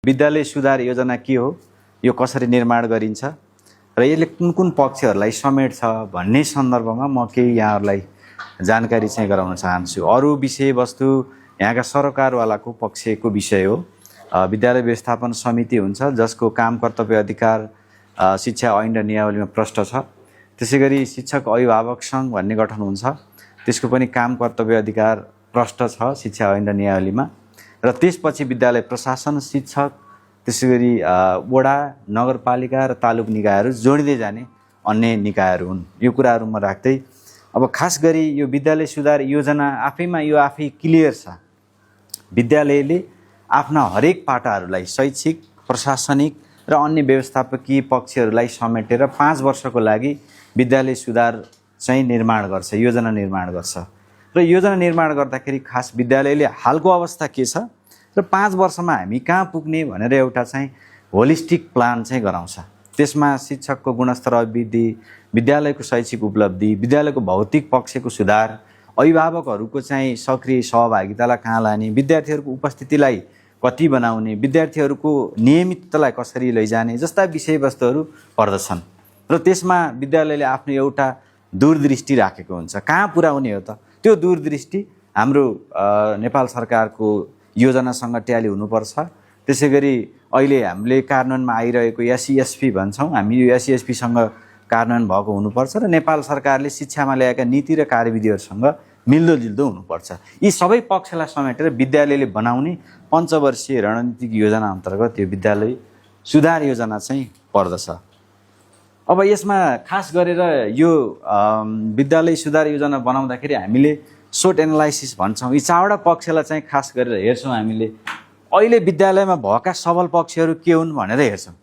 विद्यालय सुधार योजना के हो, यो कसरी निर्माण गरिन्छ र यसले कुन कुन पक्षहरूलाई समेट्छ भन्ने सन्दर्भमा म केही यहाँहरूलाई जानकारी चाहिँ गराउन चाहन्छु। अरू विषयवस्तु यहाँका सरकारवालाको पक्षको विषय हो। विद्यालय व्यवस्थापन समिति हुन्छ जसको काम कर्तव्य अधिकार शिक्षा ऐन र नियमावलीमा प्रष्ट छ। त्यसैगरी शिक्षक अभिभावक सङ्घ भन्ने गठन हुन्छ, त्यसको पनि काम कर्तव्य अधिकार प्रष्ट छ शिक्षा ऐन र नियमावलीमा। र त्यसपछि विद्यालय प्रशासन, शिक्षक, त्यसैगरी वडा, नगरपालिका र तालुक निकायहरू जोडिँदै जाने अन्य निकायहरू हुन्। यो कुराहरू म राख्दै अब खास गरी यो विद्यालय सुधार योजना आफैमा यो आफै क्लियर छ। विद्यालयले आफ्ना हरेक पाटाहरूलाई शैक्षिक, प्रशासनिक र अन्य व्यवस्थापकीय पक्षहरूलाई समेटेर 5 वर्षको लागि विद्यालय सुधार चाहिँ निर्माण गर्छ, योजना निर्माण गर्छ। र योजना निर्माण गर्दाखेरि खास विद्यालयले हालको अवस्था के छ र 5 वर्षमा हामी कहाँ पुग्ने भनेर एउटा चाहिँ होलिस्टिक प्लान चाहिँ गराउँछ। त्यसमा शिक्षकको गुणस्तर अभिवृद्धि, विद्यालयको शैक्षिक उपलब्धि, विद्यालयको भौतिक पक्षको सुधार, अभिभावकहरूको चाहिँ सक्रिय सहभागितालाई कहाँ लाने, विद्यार्थीहरूको उपस्थितिलाई कति बनाउने, विद्यार्थीहरूको नियमिततालाई कसरी लैजाने जस्ता विषयवस्तुहरू पर्दछन्। र त्यसमा विद्यालयले आफ्नो एउटा दूरदृष्टि राखेको हुन्छ। कहाँ पुर्याउने हो त? त्यो दूरदृष्टि हाम्रो नेपाल सरकारको योजनासँग ट्याली हुनुपर्छ। त्यसैगरी अहिले हामीले कार्यान्वयनमा आइरहेको एसईएसपी भन्छौँ, हामी यो एसईएसपीसँग कार्यान्वयन भएको हुनुपर्छ र नेपाल सरकारले शिक्षामा ल्याएका नीति र कार्यविधिहरूसँग मिल्दोजुल्दो हुनुपर्छ। यी सबै पक्षलाई समेटेर विद्यालयले बनाउने पञ्चवर्षीय रणनीतिक योजना अन्तर्गत यो विद्यालय सुधार योजना चाहिँ पर्दछ। अब यसमा खास गरेर यो विद्यालय सुधार योजना बनाउँदाखेरि हामीले सोट एनालाइसिस भन्छौँ। यी 4वटा पक्षलाई चाहिँ खास गरेर हेर्छौँ। हामीले अहिले विद्यालयमा भएका सबल पक्षहरू के हुन् भनेर हेर्छौँ।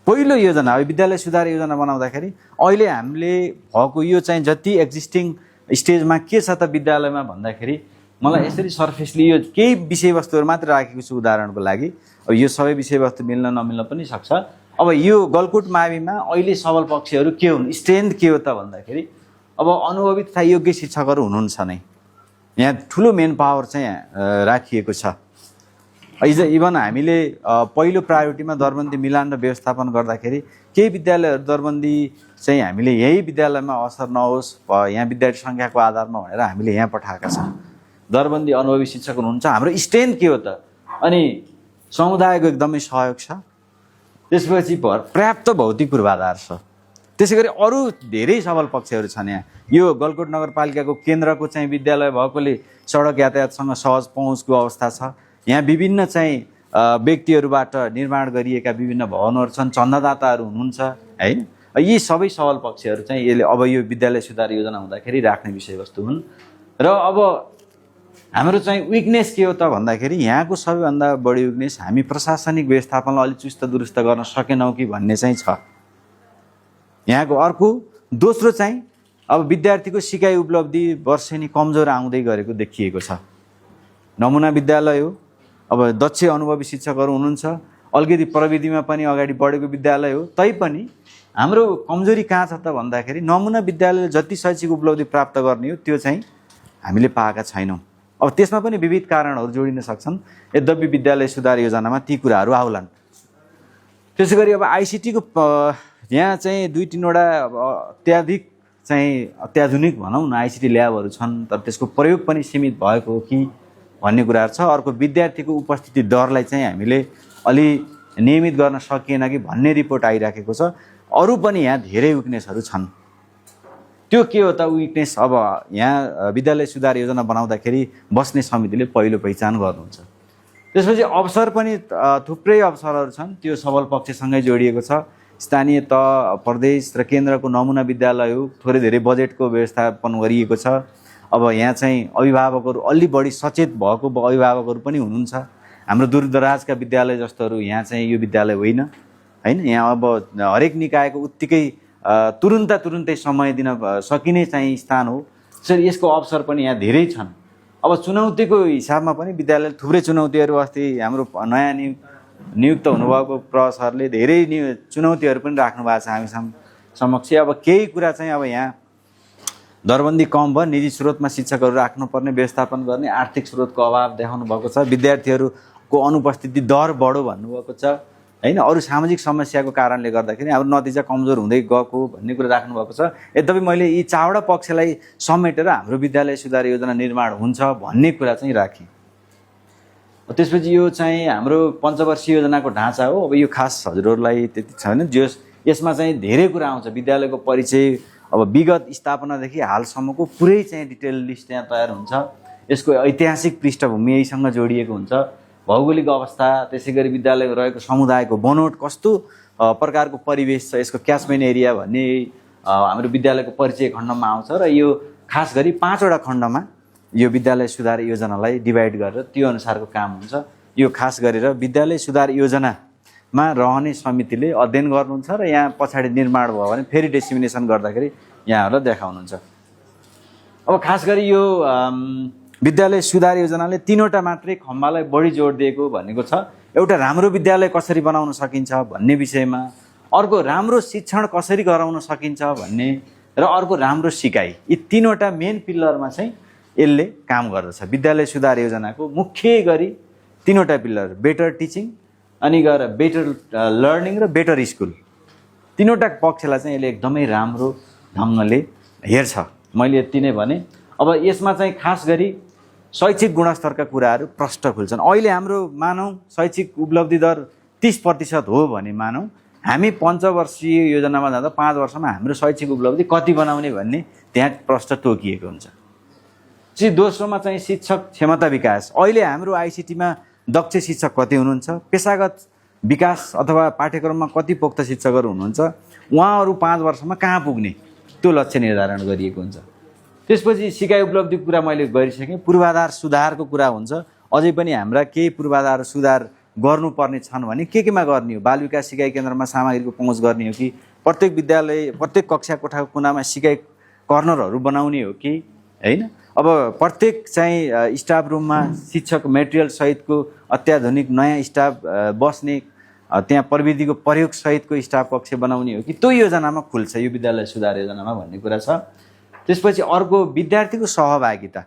पहिलो योजना अब विद्यालय सुधार योजना बनाउँदाखेरि अहिले हामीले भएको यो चाहिँ जति एक्जिस्टिङ स्टेजमा के छ त विद्यालयमा भन्दाखेरि मलाई यसरी सर्फेसली यो केही विषयवस्तुहरू मात्र राखेको छु उदाहरणको लागि। अब यो सबै विषयवस्तु मिल्न नमिल्न पनि सक्छ। अब यो गलकुट माविमा अहिले सबल पक्षहरू के हुन्, स्ट्रेन्थ के हो त भन्दाखेरि अब अनुभवी तथा योग्य शिक्षकहरू हुनुहुन्छ नै। यहाँ ठुलो मेन पावर चाहिँ राखिएको छ। इभन हामीले पहिलो प्रायोरिटीमा दरबन्दी मिलान र व्यवस्थापन गर्दाखेरि केही विद्यालयहरू दरबन्दी चाहिँ हामीले यही विद्यालयमा असर नहोस् यहाँ विद्यार्थी सङ्ख्याको आधारमा भनेर हामीले यहाँ पठाएका छौँ। दरबन्दी अनुभवी शिक्षक हुनुहुन्छ। हाम्रो स्ट्रेन्थ के हो त? अनि समुदायको एकदमै सहयोग छ। त्यसपछि पर्याप्त भौतिक पूर्वाधार छ। त्यसै गरी अरू धेरै सबल पक्षहरू छन्। यहाँ यो गलकोट नगरपालिकाको केन्द्रको चाहिँ विद्यालय भएकोले सडक यातायातसँग सहज पहुँचको अवस्था छ। यहाँ विभिन्न चाहिँ व्यक्तिहरूबाट निर्माण गरिएका विभिन्न भवनहरू छन्, चन्दादाताहरू हुनुहुन्छ है। यी सबै सबल पक्षहरू चाहिँ यसले अब यो विद्यालय सुधार योजना हुँदाखेरि राख्ने विषयवस्तु हुन्। र अब हाम्रो चाहिँ विकनेस के हो त भन्दाखेरि यहाँको सबैभन्दा बढी विकनेस हामी प्रशासनिक व्यवस्थापनलाई अलिक चुस्त दुरुस्त गर्न सकेनौँ कि भन्ने चाहिँ छ यहाँको। अर्को दोस्रो चाहिँ अब विद्यार्थीको सिकाइ उपलब्धि वर्षेनी कमजोर आउँदै गरेको देखिएको छ। नमुना विद्यालय हो, अब दक्ष अनुभवी शिक्षकहरू हुनुहुन्छ, अलिकति प्रविधिमा पनि अगाडि बढेको विद्यालय हो। तैपनि हाम्रो कमजोरी कहाँ छ त भन्दाखेरि नमुना विद्यालयले जति शैक्षिक उपलब्धि प्राप्त गर्ने हो त्यो चाहिँ हामीले पाएका छैनौँ। अब त्यसमा पनि विविध कारणहरू जोडिन सक्छन्। यद्यपि विद्यालय सुधार योजनामा ती कुराहरू आउलान्। त्यसै गरी अब आइसिटीको यहाँ चाहिँ 2-3वटा अत्याधिक चाहिँ अत्याधुनिक भनौँ न आइसिटी ल्याबहरू छन्, तर त्यसको प्रयोग पनि सीमित भएको हो कि भन्ने कुराहरू छ। अर्को विद्यार्थीको उपस्थिति दरलाई चाहिँ हामीले अलि नियमित गर्न सकिएन कि भन्ने रिपोर्ट आइराखेको छ। अरू पनि यहाँ धेरै विकनेसहरू छन्। त्यो के हो त विकनेस? अब यहाँ विद्यालय सुधार योजना बनाउँदाखेरि बस्ने समितिले पहिलो पहिचान गर्नुहुन्छ। त्यसपछि अवसर पनि थुप्रै अवसरहरू छन्, त्यो सबल पक्षसँगै जोडिएको छ। स्थानीय तह, प्रदेश र केन्द्रको नमुना विद्यालय हो, थोरै धेरै बजेटको व्यवस्थापन गरिएको छ। अब यहाँ चाहिँ अभिभावकहरू अलि बढी सचेत भएको अभिभावकहरू पनि हुनुहुन्छ। हाम्रो दूरदराजका विद्यालय जस्तोहरू यहाँ चाहिँ यो विद्यालय होइन हैन। यहाँ अब हरेक निकायको उत्तिकै तुरुन्तै समय दिन सकिने चाहिँ स्थान हो। त्यसरी यसको अवसर पनि यहाँ धेरै छन्। अब चुनौतीको हिसाबमा पनि विद्यालयले थुप्रै चुनौतीहरू, अस्ति हाम्रो नयाँ नियुक्त हुनुभएको प्रशासकले धेरै चुनौतीहरू पनि राख्नु भएको छ हामी समक्ष। अब केही कुरा चाहिँ अब यहाँ दरबन्दी कम भयो, निजी स्रोतमा शिक्षकहरू राख्नुपर्ने, व्यवस्थापन गर्ने आर्थिक स्रोतको अभाव देखाउनु भएको छ। विद्यार्थीहरू को अनुपस्थिति दर बढो भन्नुभएको छ हैन। अरू सामाजिक समस्याको कारणले गर्दाखेरि हाम्रो नतिजा कमजोर हुँदै गएको भन्ने कुरा राख्नुभएको छ। यद्यपि मैले यी चारवटा पक्षलाई समेटेर हाम्रो विद्यालय सुधार योजना निर्माण हुन्छ भन्ने कुरा चाहिँ राखेँ। त्यसपछि यो चाहिँ हाम्रो पञ्चवर्षीय योजनाको ढाँचा हो। अब यो खास हजुरहरूलाई त्यति छैन, यसमा चाहिँ धेरै कुरा आउँछ। विद्यालयको परिचय, अब विगत स्थापनादेखि हालसम्मको पुरै चाहिँ डिटेल लिस्ट त्यहाँ तयार हुन्छ। यसको ऐतिहासिक पृष्ठभूमि यहीसँग जोडिएको हुन्छ। भौगोलिक अवस्था, त्यसै गरी विद्यालयमा रहेको समुदायको बनोट, कस्तो प्रकारको परिवेश छ, यसको क्याचमेन्ट एरिया भन्ने हाम्रो विद्यालयको परिचय खण्डमा आउँछ। र यो खास गरी 5वटा खण्डमा यो विद्यालय सुधार योजनालाई डिभाइड गरेर त्यो अनुसारको काम हुन्छ। यो खास गरेर विद्यालय सुधार योजनामा रहने समितिले अध्ययन गर्नुहुन्छ र यहाँ पछाडि निर्माण भयो भने फेरि डेसिमिनेसन गर्दाखेरि यहाँहरूलाई देखाउनुहुन्छ। अब खास गरी यो विद्यालय सुधार योजनाले 3वटा मात्रै खम्बालाई बढी जोड दिएको भनेको छ। एउटा राम्रो विद्यालय कसरी बनाउन सकिन्छ भन्ने विषयमा, अर्को राम्रो शिक्षण कसरी गराउन सकिन्छ भन्ने, र अर्को राम्रो सिकाइ। यी 3वटा मेन पिल्लरमा चाहिँ यसले काम गर्दछ। विद्यालय सुधार योजनाको मुख्य गरी 3वटा पिल्लर, बेटर टिचिङ, अनि गएर बेटर लर्निङ र बेटर स्कुल, 3वटा पक्षलाई चाहिँ यसले एकदमै राम्रो ढङ्गले हेर्छ। मैले यति नै भने। अब यसमा चाहिँ खास गरी शैक्षिक गुणस्तरका कुराहरू प्रष्ट खुल्छन्। अहिले हाम्रो मानौँ शैक्षिक उपलब्धि दर 30% हो भने मानौँ, हामी पञ्चवर्षीय योजनामा जाँदा 5 वर्षमा हाम्रो शैक्षिक उपलब्धि कति बनाउने भन्ने त्यहाँ प्रष्ट तोकिएको हुन्छ। दोस्रोमा चाहिँ शिक्षक क्षमता विकास। अहिले हाम्रो आइसिटीमा दक्ष शिक्षक कति हुनुहुन्छ, पेसागत विकास अथवा पाठ्यक्रममा कति पोख्त शिक्षकहरू हुनुहुन्छ, उहाँहरू 5 वर्षमा कहाँ पुग्ने, त्यो लक्ष्य निर्धारण गरिएको हुन्छ। त्यसपछि सिकाइ उपलब्धिको कुरा मैले गरिसकेँ। पूर्वाधार सुधारको कुरा हुन्छ। अझै पनि हाम्रा केही पूर्वाधार सुधार गर्नुपर्ने छन् भने केमा गर्ने हो? बाल विकास सिकाइ केन्द्रमा सामग्रीको पहुँच गर्ने हो कि प्रत्येक विद्यालय, प्रत्येक कक्षा कोठाको कुनामा सिकाइ कर्नरहरू बनाउने हो कि हैन? अब प्रत्येक चाहिँ स्टाफ रुममा शिक्षक मेटेरियल सहितको अत्याधुनिक नयाँ स्टाफ बस्ने, त्यहाँ प्रविधिको प्रयोग सहितको स्टाफ कक्ष बनाउने हो कि त्यो योजनामा खुल्छ यो विद्यालय सुधार योजनामा भन्ने कुरा छ। त्यसपछि अर्को विद्यार्थीको सहभागिता।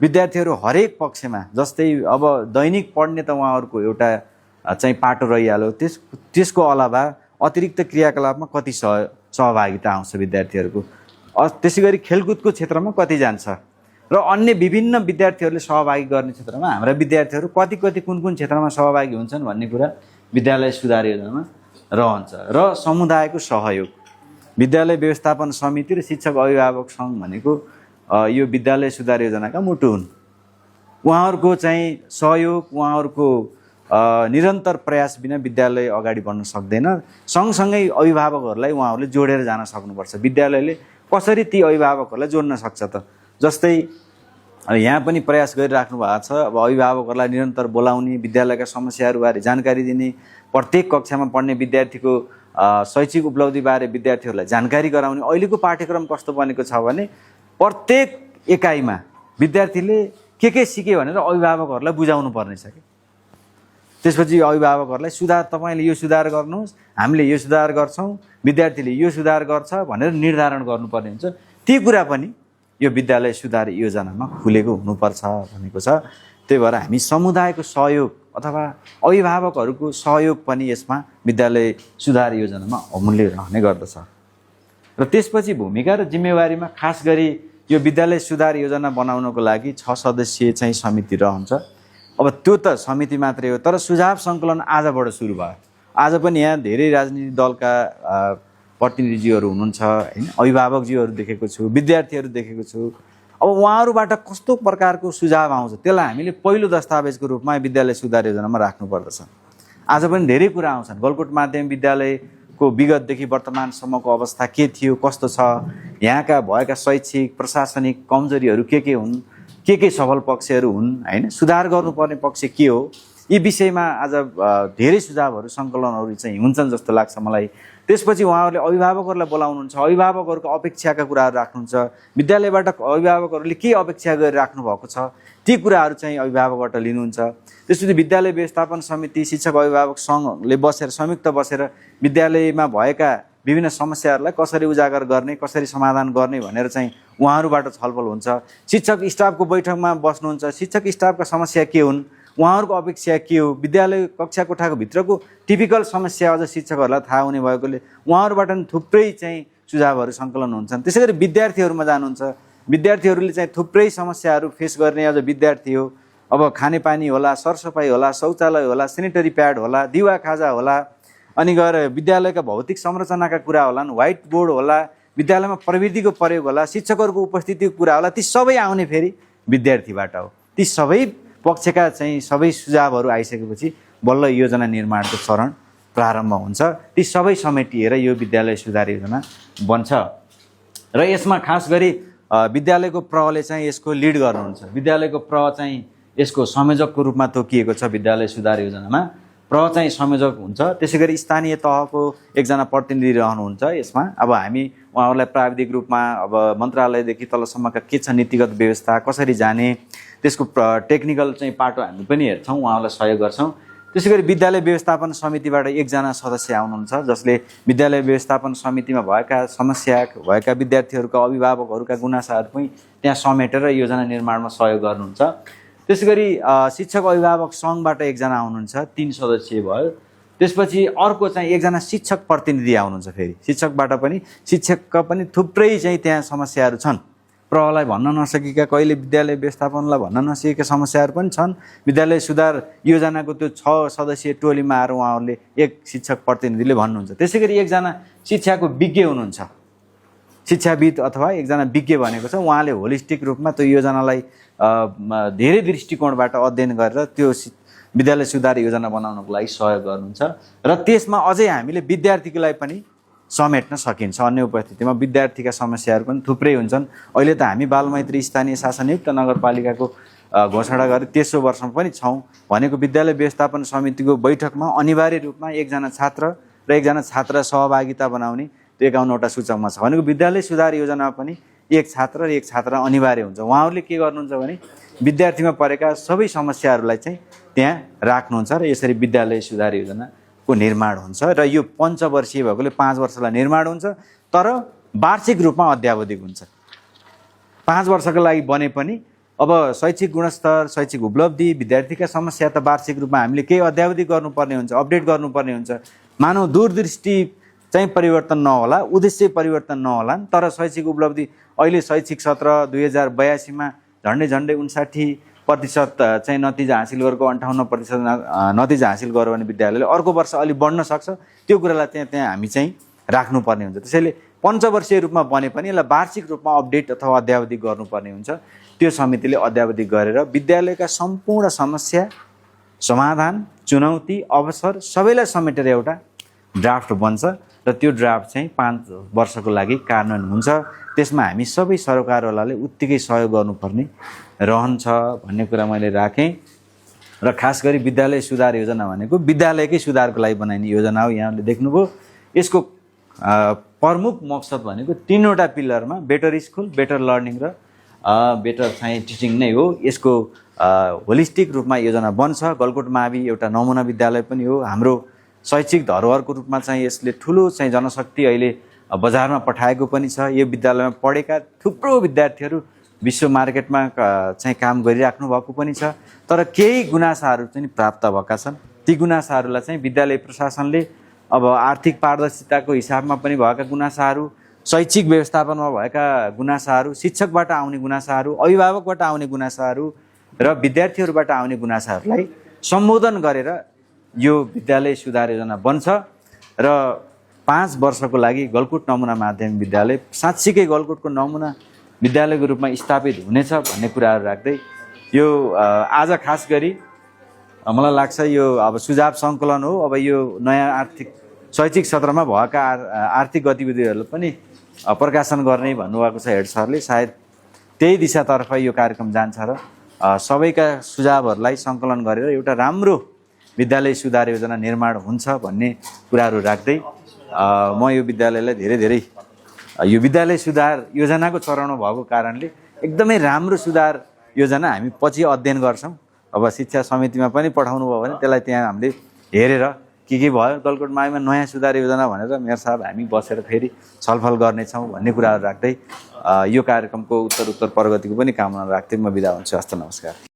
विद्यार्थीहरू हरेक पक्षमा, जस्तै अब दैनिक पढ्ने त उहाँहरूको एउटा चाहिँ पाटो रहिहाल्यो, त्यसको अलावा अतिरिक्त क्रियाकलापमा कति सहभागिता आउँछ विद्यार्थीहरूको, त्यसै गरी खेलकुदको क्षेत्रमा कति जान्छ, र अन्य विभिन्न विद्यार्थीहरूले सहभागी गर्ने क्षेत्रमा हाम्रा विद्यार्थीहरू कति कुन क्षेत्रमा सहभागी हुन्छन् भन्ने कुरा विद्यालय सुधार योजनामा रहन्छ। र समुदायको सहयोग, विद्यालय व्यवस्थापन समिति र शिक्षक अभिभावक सङ्घ भनेको यो विद्यालय सुधार योजनाका मुटु हुन्। उहाँहरूको चाहिँ सहयोग, उहाँहरूको निरन्तर प्रयास बिना विद्यालय अगाडि बढ्न सक्दैन। सँगसँगै अभिभावकहरूलाई उहाँहरूले जोडेर जान सक्नुपर्छ। विद्यालयले कसरी ती अभिभावकहरूलाई जोड्न सक्छ त? जस्तै यहाँ पनि प्रयास गरिराख्नु भएको छ। अब अभिभावकहरूलाई निरन्तर बोलाउने, विद्यालयका समस्याहरूबारे जानकारी दिने, प्रत्येक कक्षामा पढ्ने विद्यार्थीको शैक्षिक उपलब्धिबारे विद्यार्थीहरूलाई जानकारी गराउने। अहिलेको पाठ्यक्रम कस्तो बनेको छ भने प्रत्येक एकाइमा विद्यार्थीले के सिके भनेर अभिभावकहरूलाई बुझाउनु पर्ने छ कि। त्यसपछि अभिभावकहरूलाई सुधार, तपाईँले यो सुधार गर्नुहोस्, हामीले यो सुधार गर्छौँ, विद्यार्थीले यो सुधार गर्छ भनेर निर्धारण गर्नुपर्ने हुन्छ। ती कुरा पनि यो विद्यालय सुधार योजनामा खुलेको हुनुपर्छ भनेको छ। त्यही भएर हामी समुदायको सहयोग अथवा अभिभावकहरूको सहयोग पनि यसमा विद्यालय सुधार योजनामा अमूल्य रहने गर्दछ। र त्यसपछि भूमिका र जिम्मेवारीमा खास गरी यो विद्यालय सुधार योजना बनाउनको लागि 6 सदस्यीय चाहिँ समिति रहन्छ। अब त्यो त समिति मात्रै हो, तर सुझाव सङ्कलन आजबाट सुरु भयो। आज पनि यहाँ धेरै राजनीतिक दलका प्रतिनिधिज्यूहरू हुनुहुन्छ हैन, अभिभावकज्यूहरू देखेको छु, विद्यार्थीहरू देखेको छु। अब उहाँहरूबाट कस्तो प्रकारको सुझाव आउँछ त्यसलाई हामीले पहिलो दस्तावेजको रूपमा विद्यालय सुधार योजनामा राख्नुपर्दछ। आज पनि धेरै कुरा आउँछन्। गलकोट माध्यमिक विद्यालयको विगतदेखि वर्तमानसम्मको अवस्था के थियो, कस्तो छ, यहाँका भएका शैक्षिक प्रशासनिक कमजोरीहरू के हुन्, के सफल पक्षहरू हुन् हैन, सुधार गर्नुपर्ने पक्ष के हो, यी विषयमा आज धेरै सुझावहरू सङ्कलनहरू चाहिँ हुन्छन् जस्तो लाग्छ मलाई। त्यसपछि उहाँहरूले अभिभावकहरूलाई बोलाउनुहुन्छ, अभिभावकहरूको अपेक्षाका कुराहरू राख्नुहुन्छ, विद्यालयबाट अभिभावकहरूले के अपेक्षा गरिराख्नु भएको छ ती कुराहरू चाहिँ अभिभावकबाट लिनुहुन्छ। त्यसपछि विद्यालय व्यवस्थापन समिति, शिक्षक अभिभावक सङ्घले बसेर संयुक्त बसेर विद्यालयमा भएका विभिन्न समस्याहरूलाई कसरी उजागर गर्ने, कसरी समाधान गर्ने भनेर चाहिँ उहाँहरूबाट छलफल हुन्छ। शिक्षक स्टाफको बैठकमा बस्नुहुन्छ, शिक्षक स्टाफका समस्या के हुन्, उहाँहरूको अपेक्षा के हो, विद्यालय कक्षा कोठाको भित्रको टिपिकल समस्या अझ शिक्षकहरूलाई थाहा हुने भएकोले उहाँहरूबाट पनि थुप्रै चाहिँ सुझावहरू सङ्कलन हुन्छन्। त्यसै गरी विद्यार्थीहरूमा जानुहुन्छ, विद्यार्थीहरूले चाहिँ थुप्रै समस्याहरू फेस गर्ने अझ विद्यार्थी हो। अब खानेपानी होला, सरसफाइ होला, शौचालय होला, सेनिटरी प्याड होला, दिवा खाजा होला, अनि गएर विद्यालयका भौतिक संरचनाका कुरा होलान्, व्हाइट बोर्ड होला, विद्यालयमा प्रविधिको प्रयोग होला, शिक्षकहरूको उपस्थितिको कुरा होला, ती सबै आउने फेरि विद्यार्थीबाट हो। ती सबै पक्षका चाहिँ सबै सुझावहरू आइसकेपछि बल्ल योजना निर्माणको चरण प्रारम्भ हुन्छ। ती सबै समेटिएर यो विद्यालय सुधार योजना बन्छ र यसमा खास गरी विद्यालयको प्रले चाहिँ यसको लिड गर्नुहुन्छ। विद्यालयको प्र चाहिँ यसको संयोजकको रूपमा तोकिएको छ। विद्यालय सुधार योजनामा प्र चाहिँ संयोजक हुन्छ। त्यसै गरी स्थानीय तहको एकजना प्रतिनिधि रहनुहुन्छ यसमा। अब हामी उहाँहरूलाई प्राविधिक रूपमा अब मन्त्रालयदेखि तलसम्मका के छ नीतिगत व्यवस्था, कसरी जाने, त्यसको टेक्निकल चाहिँ पाटो हामी पनि हेर्छौँ, उहाँहरूलाई सहयोग गर्छौँ। त्यसै गरी विद्यालय व्यवस्थापन समितिबाट एकजना सदस्य आउनुहुन्छ जसले विद्यालय व्यवस्थापन समितिमा भएका समस्या भएका विद्यार्थीहरूका अभिभावकहरूका गुनासाहरू पनि त्यहाँ समेटेर योजना निर्माणमा सहयोग गर्नुहुन्छ। त्यसै गरी शिक्षक अभिभावक सङ्घबाट एकजना आउनुहुन्छ, 3 सदस्य भयो। त्यसपछि अर्को चाहिँ एकजना शिक्षक प्रतिनिधि आउनुहुन्छ। फेरि शिक्षकका पनि थुप्रै चाहिँ त्यहाँ समस्याहरू छन्। प्रलाई भन्न नसकेका, कहिले विद्यालय व्यवस्थापनलाई भन्न नसकेका समस्याहरू पनि छन्। विद्यालय सुधार योजनाको त्यो 6 सदस्यीय टोलीमा आएर उहाँहरूले एक शिक्षक प्रतिनिधिले भन्नुहुन्छ। त्यसै गरी एकजना शिक्षाको विज्ञ हुनुहुन्छ, शिक्षाविद अथवा एकजना विज्ञ भनेको छ। उहाँले होलिस्टिक रूपमा त्यो योजनालाई धेरै दृष्टिकोणबाट अध्ययन गरेर त्यो विद्यालय सुधार योजना बनाउनको लागि सहयोग गर्नुहुन्छ। र त्यसमा अझै हामीले विद्यार्थीको लागि पनि समेट्न सकिन्छ। अन्य उपस्थितिमा विद्यार्थीका समस्याहरू पनि थुप्रै हुन्छन्। अहिले त हामी बालमैत्री स्थानीय शासनयुक्त नगरपालिकाको घोषणा गरेर 23औं वर्षमा पनि छौँ। भनेको विद्यालय व्यवस्थापन समितिको बैठकमा अनिवार्य रूपमा एकजना छात्र र एकजना छात्रा सहभागिता बनाउने त्यो 51वटा सूचकमा छ। भनेको विद्यालय सुधार योजनामा पनि एक छात्र र एक छात्रा अनिवार्य हुन्छ। उहाँहरूले के गर्नुहुन्छ भने विद्यार्थीमा परेका सबै समस्याहरूलाई चाहिँ त्यहाँ राख्नुहुन्छ र यसरी विद्यालय सुधार योजनाको निर्माण हुन्छ। र यो पञ्चवर्षीय भएकोले 5 वर्षलाई निर्माण हुन्छ, तर वार्षिक रूपमा अद्यावधिक हुन्छ। 5 वर्षको लागि बने पनि अब शैक्षिक गुणस्तर, शैक्षिक उपलब्धि, विद्यार्थीका समस्या त वार्षिक रूपमा हामीले केही अद्यावधिक गर्नुपर्ने हुन्छ, अपडेट गर्नुपर्ने हुन्छ। मानव दूरदृष्टि चाहिँ परिवर्तन नहोला, उद्देश्य परिवर्तन नहोला, तर शैक्षिक उपलब्धि अहिले शैक्षिक सत्र 2082मा झन्डै 59% चाहिँ नतिजा हासिल गरेको, 58% नतिजा हासिल गर्यो भने विद्यालयले अर्को वर्ष अलि बढ्न सक्छ। त्यो कुरालाई त्यहाँ हामी चाहिँ राख्नुपर्ने हुन्छ। त्यसैले पञ्चवर्षीय रूपमा बने पनि यसलाई वार्षिक रूपमा अपडेट अथवा अद्यावधिक गर्नुपर्ने हुन्छ। त्यो समितिले अद्यावधिक गरेर विद्यालयका सम्पूर्ण समस्या, समाधान, चुनौती, अवसर सबैलाई समेटेर एउटा ड्राफ्ट बन्छ र त्यो ड्राफ्ट चाहिँ 5 वर्षको लागि कार्यान्वयन हुन्छ। त्यसमा हामी सबै सरकारवालाले उत्तिकै सहयोग गर्नुपर्ने रहन्छ भन्ने कुरा मैले राखेँ। र खास गरी विद्यालय सुधार योजना भनेको विद्यालयकै सुधारको लागि बनाइने योजना हो। यहाँले देख्नुभयो यसको प्रमुख मकसद भनेको 3वटा पिलरमा बेटर स्कुल, बेटर लर्निङ र बेटर चाहिँ टिचिङ नै हो। यसको होलिस्टिक रूपमा योजना बन्छ। गलकोट मावि एउटा नमुना विद्यालय पनि हो। हाम्रो शैक्षिक धरोहरको रूपमा चाहिँ यसले ठुलो चाहिँ जनशक्ति अहिले बजारमा पठाएको पनि छ। यो विद्यालयमा पढेका थुप्रो विद्यार्थीहरू विश्व मार्केटमा चाहिँ काम गरिराख्नु भएको पनि छ। तर केही गुनासाहरू चाहिँ प्राप्त भएका छन्। ती गुनासाहरूलाई चाहिँ विद्यालय प्रशासनले अब आर्थिक पारदर्शिताको हिसाबमा पनि भएका गुनासाहरू, शैक्षिक व्यवस्थापनमा भएका गुनासाहरू, शिक्षकबाट आउने गुनासाहरू, अभिभावकबाट आउने गुनासाहरू र विद्यार्थीहरूबाट आउने गुनासाहरूलाई सम्बोधन गरेर यो विद्यालय सुधार योजना बन्छ र 5 वर्षको लागि गलकुट नमुना माध्यमिक विद्यालय साँच्चीकै गलकुटको नमुना विद्यालयको रूपमा स्थापित हुनेछ भन्ने कुराहरू राख्दै यो आज खास गरी मलाई लाग्छ यो अब सुझाव सङ्कलन हो। अब यो नयाँ आर्थिक शैक्षिक सत्रमा भएका आर्थिक गतिविधिहरूलाई पनि प्रकाशन गर्ने भन्नुभएको छ हेड सरले। सायद त्यही दिशातर्फ यो कार्यक्रम जान्छ र सबैका सुझावहरूलाई सङ्कलन गरेर एउटा राम्रो विद्यालय सुधार योजना निर्माण हुन्छ भन्ने कुराहरू राख्दै म यो विद्यालयलाई धेरै यो विद्यालय सुधार योजनाको चरणमा भएको कारणले एकदमै राम्रो सुधार योजना हामी पछि अध्ययन गर्छौँ। अब शिक्षा समितिमा पनि पठाउनु भयो भने त्यसलाई त्यहाँ हामीले हेरेर के भयो गलकोट माविमा नयाँ सुधार योजना भनेर मेयर साहब हामी बसेर फेरि छलफल गर्नेछौँ भन्ने कुराहरू राख्दै यो कार्यक्रमको उत्तर प्रगतिको पनि कामना राख्दै म बिदा हुन्छु। हस्त नमस्कार।